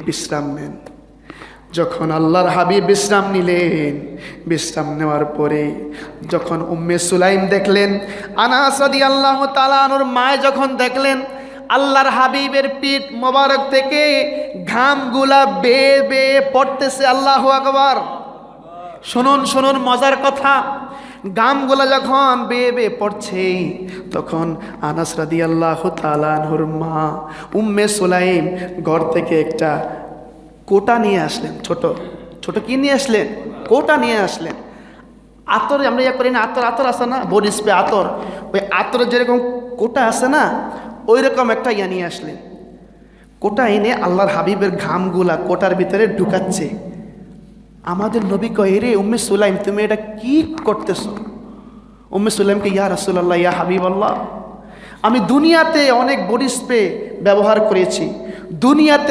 বিশ্রাম নেন। যখন আল্লাহর হাবিব বিশ্রাম নিলেন, বিশ্রাম নেওয়ার পরে যখন উম্মে সুলাইম দেখলেন, আনাস রাদিয়াল্লাহু তাআলা আনহুর মা যখন দেখলেন আল্লাহর হাবিবের পিঠ মোবারক থেকে ঘামগুলা বেয়ে বেয়ে পড়তেছে, আল্লাহু আকবার। শুনুন শুনুন মজার কথা, ঘামগুলা যখন বেয়ে বেয়ে পড়ছে তখন আনাস রাদিয়াল্লাহু তাআলা আনহুর মা উম্মে সুলাইম ঘর থেকে একটা কোটা নিয়ে আসলেন। ছোট ছোট কি নিয়ে আসলেন? কোটা নিয়ে আসলেন। আতর আমরা ইয়া করি না, আতর আতর আছে না, বডি স্প্রে আতর, ওই আতরের যেরকম কোটা আছে না, ওই রকম একটা ইয়া নিয়ে আসলেন। কোটা এনে আল্লাহর হাবিবের ঘামগুলা কোটার ভিতরে ঢুকাচ্ছে। আমাদের নবী কয়, রে উম্মে সুলাইম তুমি এটা কি করতেছো? উম্মে সুলাইমকে, ইয়া রাসূলুল্লাহ, ইয়া হাবিবাল্লাহ, আমি দুনিয়াতে অনেক বডি স্প্রে ব্যবহার করেছি, দুনিয়াতে